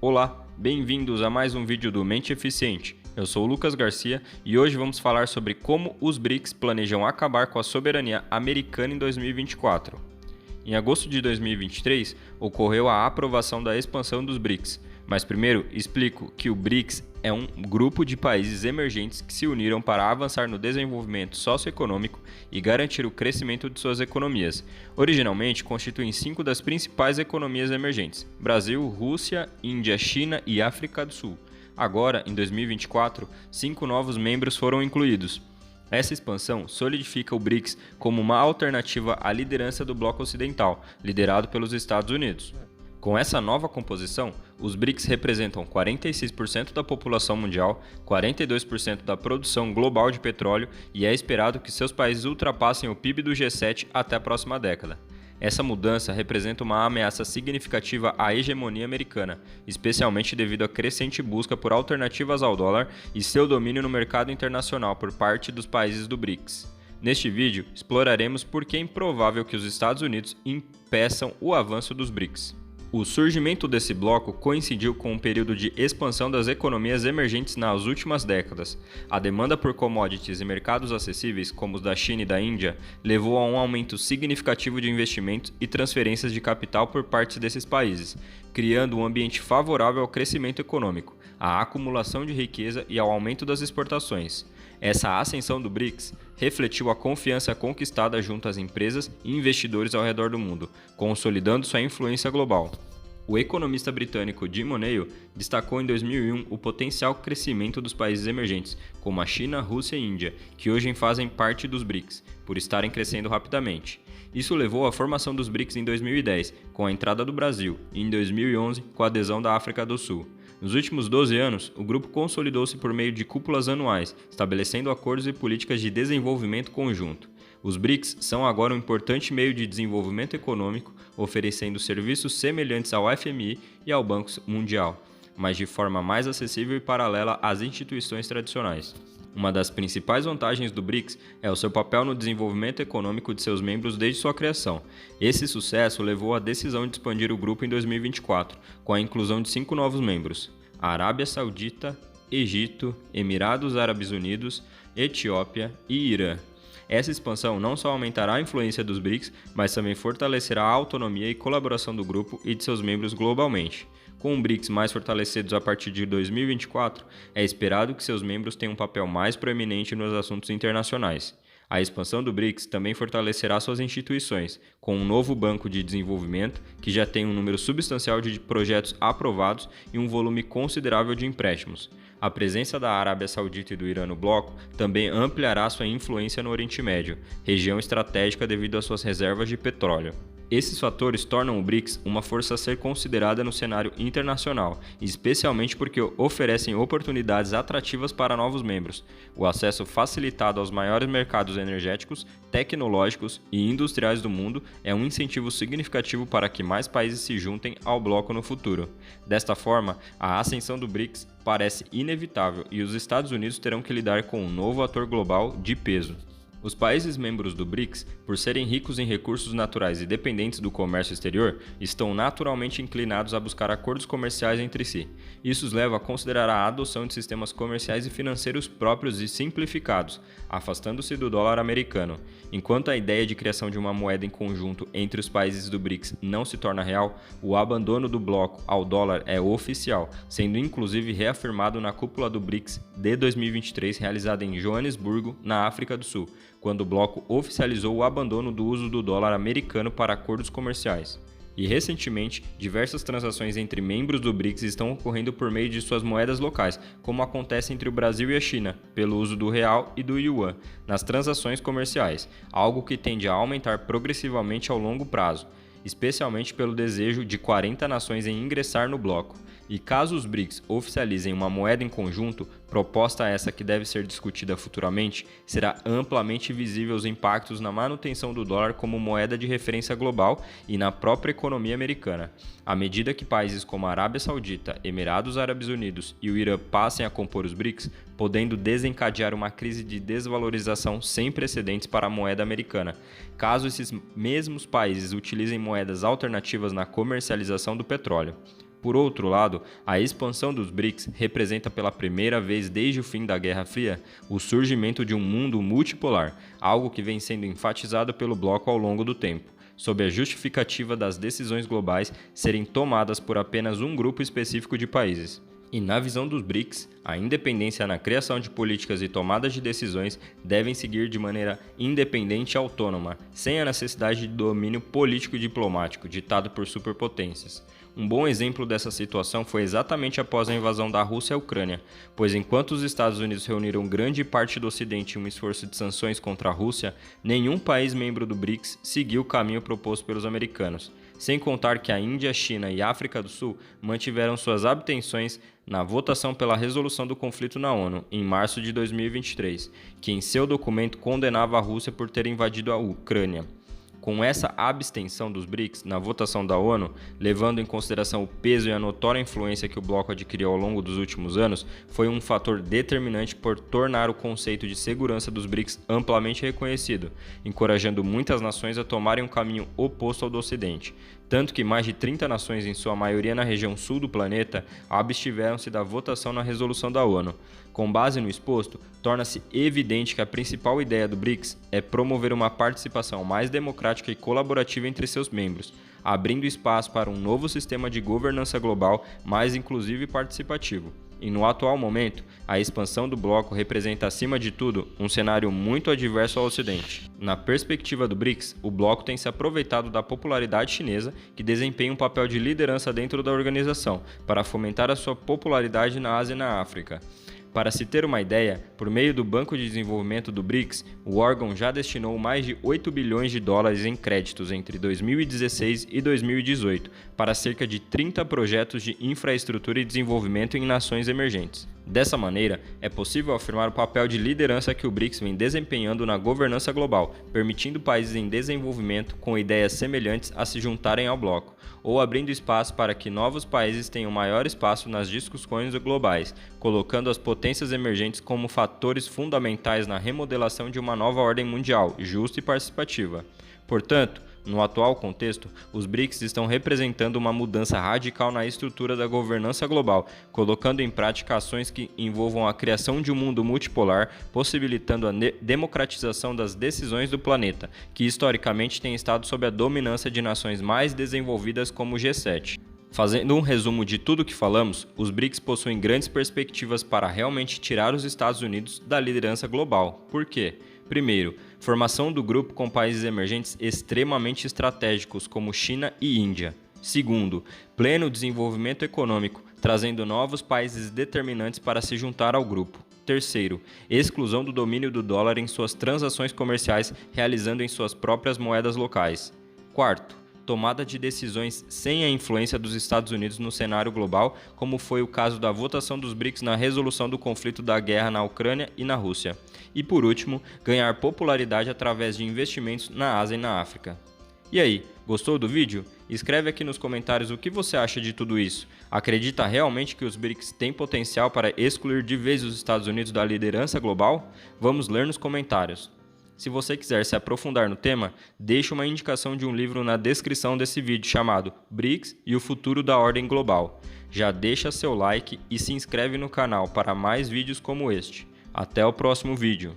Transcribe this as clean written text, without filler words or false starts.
Olá, bem-vindos a mais um vídeo do Mente Eficiente. Eu sou o Lucas Garcia e hoje vamos falar sobre como os BRICS planejam acabar com a soberania americana em 2024. Em agosto de 2023, ocorreu a aprovação da expansão dos BRICS, mas primeiro explico que o BRICS é um grupo de países emergentes que se uniram para avançar no desenvolvimento socioeconômico e garantir o crescimento de suas economias. Originalmente, constituem 5 das principais economias emergentes: Brasil, Rússia, Índia, China e África do Sul. Agora, em 2024, 5 novos membros foram incluídos. Essa expansão solidifica o BRICS como uma alternativa à liderança do bloco ocidental, liderado pelos Estados Unidos. Com essa nova composição, os BRICS representam 46% da população mundial, 42% da produção global de petróleo e é esperado que seus países ultrapassem o PIB do G7 até a próxima década. Essa mudança representa uma ameaça significativa à hegemonia americana, especialmente devido à crescente busca por alternativas ao dólar e seu domínio no mercado internacional por parte dos países do BRICS. Neste vídeo, exploraremos por que é improvável que os Estados Unidos impeçam o avanço dos BRICS. O surgimento desse bloco coincidiu com um período de expansão das economias emergentes nas últimas décadas. A demanda por commodities e mercados acessíveis, como os da China e da Índia, levou a um aumento significativo de investimentos e transferências de capital por parte desses países, criando um ambiente favorável ao crescimento econômico, à acumulação de riqueza e ao aumento das exportações. Essa ascensão do BRICS refletiu a confiança conquistada junto às empresas e investidores ao redor do mundo, consolidando sua influência global. O economista britânico Jim O'Neill destacou em 2001 o potencial crescimento dos países emergentes, como a China, Rússia e Índia, que hoje fazem parte dos BRICS, por estarem crescendo rapidamente. Isso levou à formação dos BRICS em 2010, com a entrada do Brasil, e em 2011, com a adesão da África do Sul. Nos últimos 12 anos, o grupo consolidou-se por meio de cúpulas anuais, estabelecendo acordos e políticas de desenvolvimento conjunto. Os BRICS são agora um importante meio de desenvolvimento econômico, oferecendo serviços semelhantes ao FMI e ao Banco Mundial, mas de forma mais acessível e paralela às instituições tradicionais. Uma das principais vantagens do BRICS é o seu papel no desenvolvimento econômico de seus membros desde sua criação. Esse sucesso levou à decisão de expandir o grupo em 2024, com a inclusão de 5 novos membros: a Arábia Saudita, Egito, Emirados Árabes Unidos, Etiópia e Irã. Essa expansão não só aumentará a influência dos BRICS, mas também fortalecerá a autonomia e colaboração do grupo e de seus membros globalmente. Com BRICS mais fortalecidos a partir de 2024, é esperado que seus membros tenham um papel mais proeminente nos assuntos internacionais. A expansão do BRICS também fortalecerá suas instituições, com um novo banco de desenvolvimento que já tem um número substancial de projetos aprovados e um volume considerável de empréstimos. A presença da Arábia Saudita e do Irã no bloco também ampliará sua influência no Oriente Médio, região estratégica devido às suas reservas de petróleo. Esses fatores tornam o BRICS uma força a ser considerada no cenário internacional, especialmente porque oferecem oportunidades atrativas para novos membros. O acesso facilitado aos maiores mercados energéticos, tecnológicos e industriais do mundo é um incentivo significativo para que mais países se juntem ao bloco no futuro. Desta forma, a ascensão do BRICS parece inevitável e os Estados Unidos terão que lidar com um novo ator global de peso. Os países membros do BRICS, por serem ricos em recursos naturais e dependentes do comércio exterior, estão naturalmente inclinados a buscar acordos comerciais entre si. Isso os leva a considerar a adoção de sistemas comerciais e financeiros próprios e simplificados, afastando-se do dólar americano. Enquanto a ideia de criação de uma moeda em conjunto entre os países do BRICS não se torna real, o abandono do bloco ao dólar é oficial, sendo inclusive reafirmado na cúpula do BRICS de 2023 realizada em Joanesburgo, na África do Sul, quando o bloco oficializou o abandono do uso do dólar americano para acordos comerciais. E recentemente, diversas transações entre membros do BRICS estão ocorrendo por meio de suas moedas locais, como acontece entre o Brasil e a China, pelo uso do real e do yuan nas transações comerciais, algo que tende a aumentar progressivamente ao longo prazo, especialmente pelo desejo de 40 nações em ingressar no bloco. E caso os BRICS oficializem uma moeda em conjunto, proposta essa que deve ser discutida futuramente, será amplamente visível os impactos na manutenção do dólar como moeda de referência global e na própria economia americana. À medida que países como a Arábia Saudita, Emirados Árabes Unidos e o Irã passem a compor os BRICS, podendo desencadear uma crise de desvalorização sem precedentes para a moeda americana. Caso esses mesmos países utilizem moedas alternativas na comercialização do petróleo. Por outro lado, a expansão dos BRICS representa pela primeira vez desde o fim da Guerra Fria o surgimento de um mundo multipolar, algo que vem sendo enfatizado pelo bloco ao longo do tempo, sob a justificativa das decisões globais serem tomadas por apenas um grupo específico de países. E na visão dos BRICS, a independência na criação de políticas e tomadas de decisões devem seguir de maneira independente e autônoma, sem a necessidade de domínio político e diplomático ditado por superpotências. Um bom exemplo dessa situação foi exatamente após a invasão da Rússia à Ucrânia, pois enquanto os Estados Unidos reuniram grande parte do Ocidente em um esforço de sanções contra a Rússia, nenhum país membro do BRICS seguiu o caminho proposto pelos americanos, sem contar que a Índia, China e África do Sul mantiveram suas abstenções na votação pela resolução do conflito na ONU, em março de 2023, que em seu documento condenava a Rússia por ter invadido a Ucrânia. Com essa abstenção dos BRICS na votação da ONU, levando em consideração o peso e a notória influência que o bloco adquiriu ao longo dos últimos anos, foi um fator determinante por tornar o conceito de segurança dos BRICS amplamente reconhecido, encorajando muitas nações a tomarem um caminho oposto ao do Ocidente. Tanto que mais de 30 nações, em sua maioria na região sul do planeta, abstiveram-se da votação na resolução da ONU. Com base no exposto, torna-se evidente que a principal ideia do BRICS é promover uma participação mais democrática e colaborativa entre seus membros, abrindo espaço para um novo sistema de governança global mais inclusivo e participativo. E no atual momento, a expansão do bloco representa, acima de tudo, um cenário muito adverso ao Ocidente. Na perspectiva do BRICS, o bloco tem se aproveitado da popularidade chinesa, que desempenha um papel de liderança dentro da organização, para fomentar a sua popularidade na Ásia e na África. Para se ter uma ideia, por meio do Banco de Desenvolvimento do BRICS, o órgão já destinou mais de 8 bilhões de dólares em créditos entre 2016 e 2018 para cerca de 30 projetos de infraestrutura e desenvolvimento em nações emergentes. Dessa maneira, é possível afirmar o papel de liderança que o BRICS vem desempenhando na governança global, permitindo países em desenvolvimento com ideias semelhantes a se juntarem ao bloco, ou abrindo espaço para que novos países tenham maior espaço nas discussões globais, colocando as potências emergentes como fatores fundamentais na remodelação de uma nova ordem mundial, justa e participativa. Portanto, no atual contexto, os BRICS estão representando uma mudança radical na estrutura da governança global, colocando em prática ações que envolvam a criação de um mundo multipolar, possibilitando a democratização das decisões do planeta, que historicamente tem estado sob a dominância de nações mais desenvolvidas como o G7. Fazendo um resumo de tudo o que falamos, os BRICS possuem grandes perspectivas para realmente tirar os Estados Unidos da liderança global. Por quê? Primeiro, formação do grupo com países emergentes extremamente estratégicos como China e Índia. Segundo, pleno desenvolvimento econômico, trazendo novos países determinantes para se juntar ao grupo. Terceiro, exclusão do domínio do dólar em suas transações comerciais, realizando em suas próprias moedas locais. Quarto, tomada de decisões sem a influência dos Estados Unidos no cenário global, como foi o caso da votação dos BRICS na resolução do conflito da guerra na Ucrânia e na Rússia. E por último, ganhar popularidade através de investimentos na Ásia e na África. E aí, gostou do vídeo? Escreve aqui nos comentários o que você acha de tudo isso. Acredita realmente que os BRICS têm potencial para excluir de vez os Estados Unidos da liderança global? Vamos ler nos comentários. Se você quiser se aprofundar no tema, deixe uma indicação de um livro na descrição desse vídeo chamado BRICS e o futuro da ordem global. Já deixa seu like e se inscreve no canal para mais vídeos como este. Até o próximo vídeo.